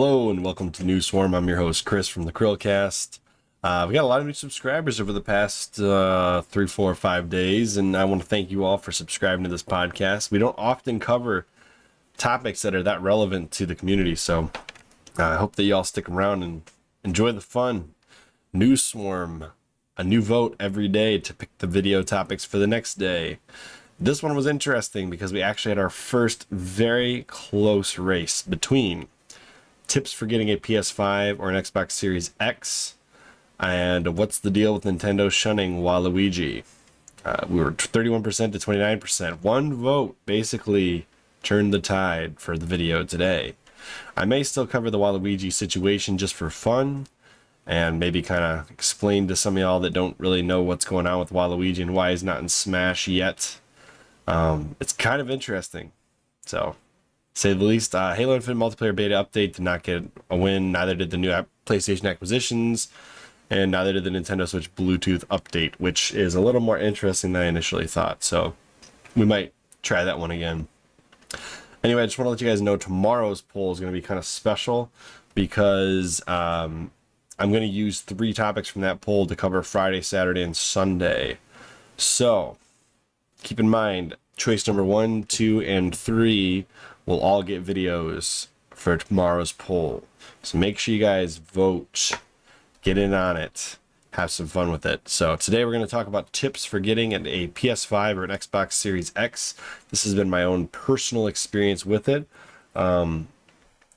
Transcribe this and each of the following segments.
Hello and welcome to New Swarm. I'm your host Chris from the CHRILLCAST. We got a lot of new subscribers over the past 3, 4, 5 days, and I want to thank you all for subscribing to this podcast. We don't often cover topics that are that relevant to the community, so I hope that you all stick around and enjoy the fun. New Swarm, a new vote every day to pick the video topics for the next day. This one was interesting because we actually had our first very close race between tips for getting a PS5 or an Xbox Series X, and what's the deal with Nintendo shunning Waluigi. We were 31% to 29%. One vote basically turned the tide for the video today. I may still cover the Waluigi situation just for fun, and maybe kind of explain to some of y'all that don't really know what's going on with Waluigi and why he's not in Smash yet. It's kind of interesting. So, say the least. Halo Infinite multiplayer beta update did not get a win. Neither did the new PlayStation acquisitions, and neither did the Nintendo Switch Bluetooth update, which is a little more interesting than I initially thought. So we might try that one again. Anyway, I just want to let you guys know tomorrow's poll is going to be kind of special because I'm going to use 3 topics from that poll to cover Friday, Saturday, and Sunday. So keep in mind, choice number 1, 2, and 3 will all get videos for tomorrow's poll. So make sure you guys vote, get in on it, have some fun with it. So today we're going to talk about tips for getting a PS5 or an Xbox Series X. This has been my own personal experience with it. I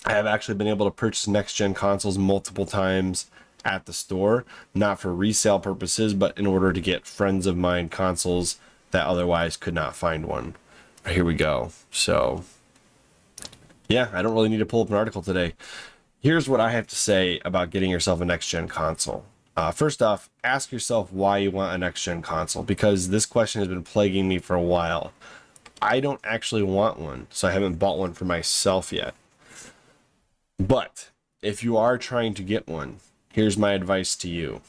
have actually been able to purchase next-gen consoles multiple times at the store, not for resale purposes, but in order to get friends of mine consoles that otherwise could not find one. Here we go. So yeah, I don't really need to pull up an article today. Here's what I have to say about getting yourself a next-gen console. First off, ask yourself why you want a next-gen console, because this question has been plaguing me for a while. I don't actually want one, so I haven't bought one for myself yet. But if you are trying to get one, here's my advice to you.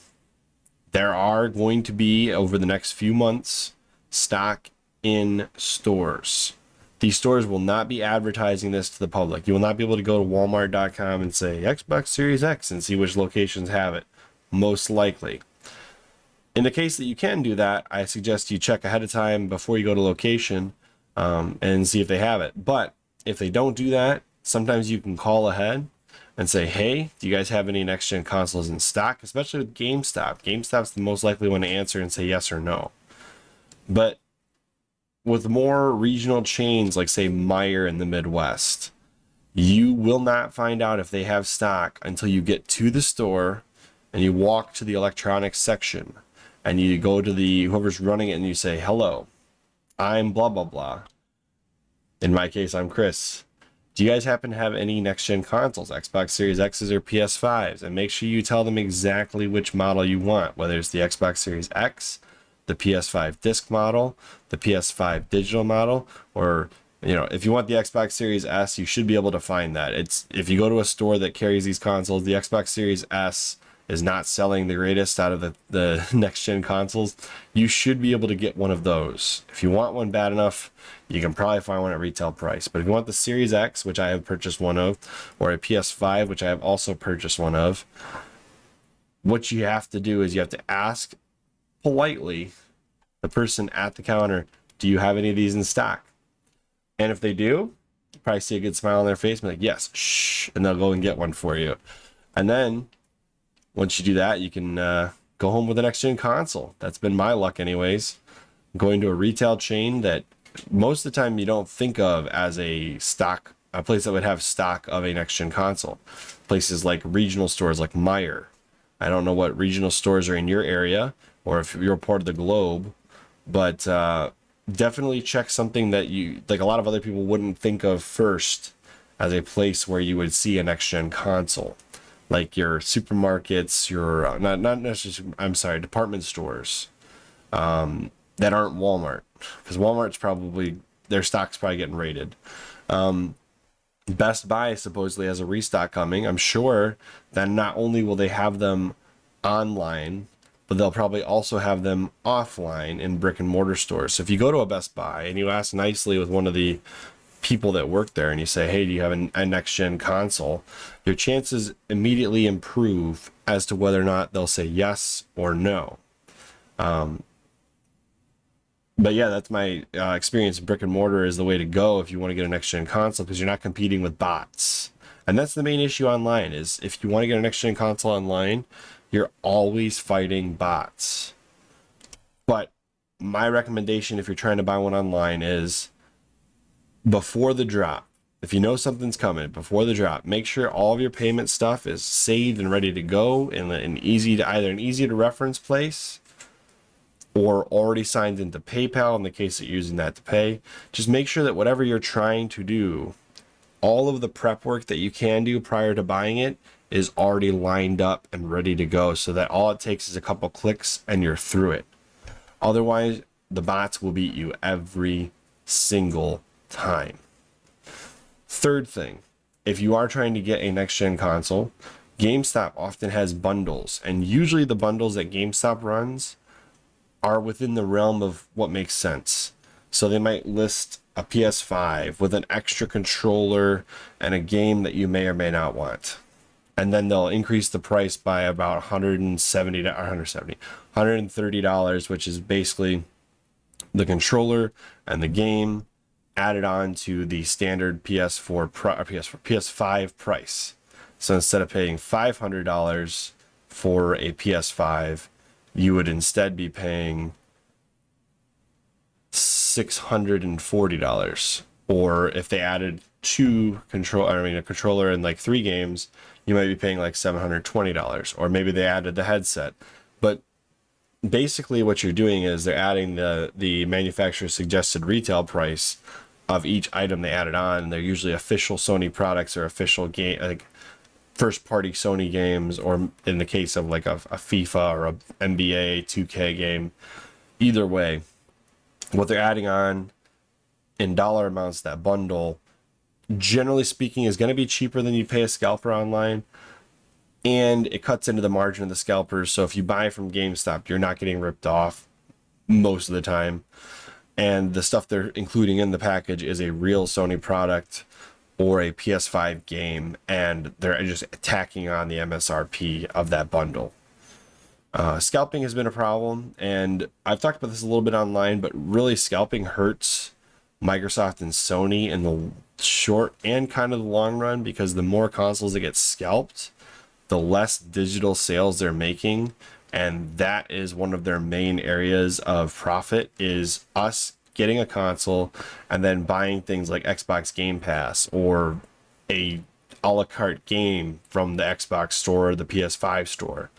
There are going to be, over the next few months, stock in stores. These stores will not be advertising this to the public. You will not be able to go to walmart.com and say Xbox Series X and see which locations have it, most likely. In the case that you can do that, I suggest you check ahead of time before you go to location and see if they have it. But if they don't do that, sometimes you can call ahead and say, hey, do you guys have any next-gen consoles in stock? Especially with GameStop. GameStop's the most likely one to answer and say yes or no. But with more regional chains like, say, Meijer in the Midwest, you will not find out if they have stock until you get to the store and you walk to the electronics section and you go to the whoever's running it and you say, hello, I'm blah, blah, blah. In my case, I'm Chris. Do you guys happen to have any next-gen consoles, Xbox Series X's or PS5s? And make sure you tell them exactly which model you want, whether it's the Xbox Series X, the PS5 disc model, the PS5 digital model, or, you know, if you want the Xbox Series S, you should be able to find that. It's, if you go to a store that carries these consoles, the Xbox Series S is not selling the greatest out of the next-gen consoles. You should be able to get one of those. If you want one bad enough, you can probably find one at retail price. But if you want the Series X, which I have purchased one of, or a PS5, which I have also purchased one of, what you have to do is you have to ask politely the person at the counter, do you have any of these in stock? And if they do, you probably see a good smile on their face and be like, yes, shh, and they'll go and get one for you. And then once you do that, you can go home with a next-gen console. That's been my luck anyways. Going to a retail chain that most of the time you don't think of as a place that would have stock of a next-gen console. Places like regional stores like Meijer. I don't know what regional stores are in your area or if you're part of the globe, but definitely check something that you, like a lot of other people wouldn't think of first as a place where you would see a next-gen console. Like your supermarkets, your, not necessarily, I'm sorry, department stores that aren't Walmart. Because Walmart's probably, their stock's probably getting raided. Best Buy supposedly has a restock coming. I'm sure that not only will they have them online, but they'll probably also have them offline in brick and mortar stores. So if you go to a Best Buy and you ask nicely with one of the people that work there and you say, hey, do you have a next gen console, your chances immediately improve as to whether or not they'll say yes or no. But yeah, that's my experience. Brick and mortar is the way to go if you want to get a next gen console, because you're not competing with bots. And that's the main issue online, is if you want to get a next gen console online, you're always fighting bots. But my recommendation, if you're trying to buy one online, is before the drop, if you know something's coming before the drop, make sure all of your payment stuff is saved and ready to go in an easy to reference place, or already signed into PayPal in the case that you're using that to pay. Just make sure that whatever you're trying to do, all of the prep work that you can do prior to buying it is already lined up and ready to go, so that all it takes is a couple clicks and you're through it. Otherwise, the bots will beat you every single time. Third thing, if you are trying to get a next gen console, GameStop often has bundles, and usually the bundles that GameStop runs are within the realm of what makes sense. So they might list a PS5 with an extra controller and a game that you may or may not want. And then they'll increase the price by about $130, which is basically the controller and the game added on to the standard PS5 price. So instead of paying $500 for a PS5, you would instead be paying $640. Or if they added a controller and like 3 games, you might be paying like $720. Or maybe they added the headset. But basically what you're doing is they're adding the manufacturer's suggested retail price of each item they added on. They're usually official Sony products or official game, like first party Sony games, or in the case of like a FIFA or a NBA 2K game. Either way, what they're adding on in dollar amounts, that bundle, generally speaking, is going to be cheaper than you pay a scalper online, and it cuts into the margin of the scalpers. So if you buy from GameStop, you're not getting ripped off most of the time, and the stuff they're including in the package is a real Sony product or a PS5 game, and they're just tacking on the MSRP of that bundle. Scalping has been a problem, and I've talked about this a little bit online, but really scalping hurts Microsoft and Sony in the short and kind of the long run, because the more consoles that get scalped, the less digital sales they're making, and that is one of their main areas of profit, is us getting a console and then buying things like Xbox Game Pass or a la carte game from the Xbox store or the PS5 store.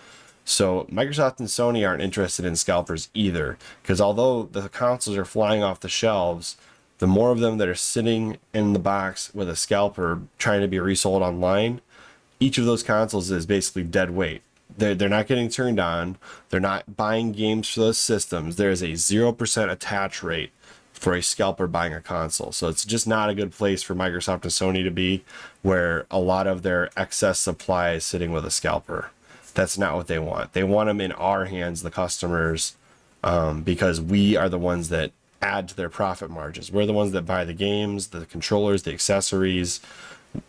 So Microsoft and Sony aren't interested in scalpers either, because although the consoles are flying off the shelves, the more of them that are sitting in the box with a scalper trying to be resold online, each of those consoles is basically dead weight. They're not getting turned on. They're not buying games for those systems. There is a 0% attach rate for a scalper buying a console. So it's just not a good place for Microsoft and Sony to be, where a lot of their excess supply is sitting with a scalper. That's not what they want. They want them in our hands, the customers, because we are the ones that add to their profit margins. We're the ones that buy the games, the controllers, the accessories,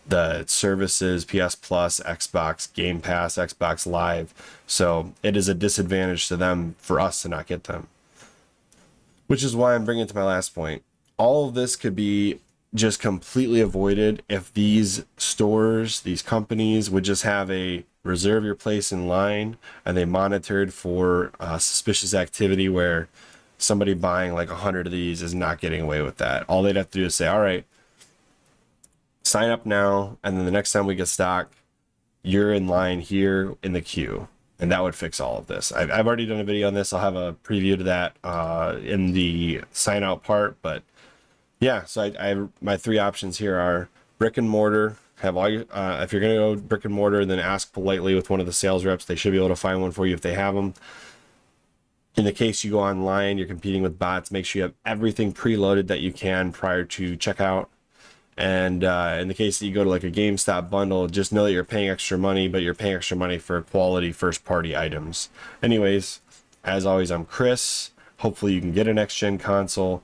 the services, PS Plus, Xbox Game Pass, Xbox Live. So it is a disadvantage to them for us to not get them. Which is why I'm bringing it to my last point. All of this could be just completely avoided if these stores, these companies, would just have a reserve your place in line, and they monitored for suspicious activity where somebody buying like 100 of these is not getting away with that. All they'd have to do is say, all right, sign up now, and then the next time we get stock, you're in line here in the queue. And that would fix all of this. I've already done a video on this. I'll have a preview to that in the sign out part. But yeah, so I my 3 options here are brick and mortar. Have all your if you're gonna go brick and mortar, then ask politely with one of the sales reps. They should be able to find one for you if they have them. In the case you go online, you're competing with bots, make sure you have everything preloaded that you can prior to checkout. And in the case that you go to like a GameStop bundle, just know that you're paying extra money, but you're paying extra money for quality first-party items. Anyways, as always, I'm Chris. Hopefully you can get a next-gen console.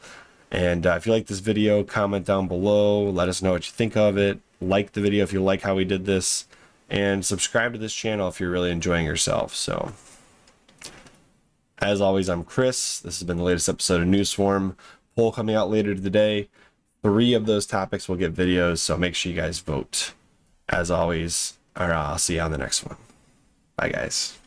And if you like this video, comment down below. Let us know what you think of it. Like the video if you like how we did this. And subscribe to this channel if you're really enjoying yourself. So, as always, I'm Chris. This has been the latest episode of New Swarm. Poll coming out later today. 3 of those topics will get videos, so make sure you guys vote. As always, I'll see you on the next one. Bye, guys.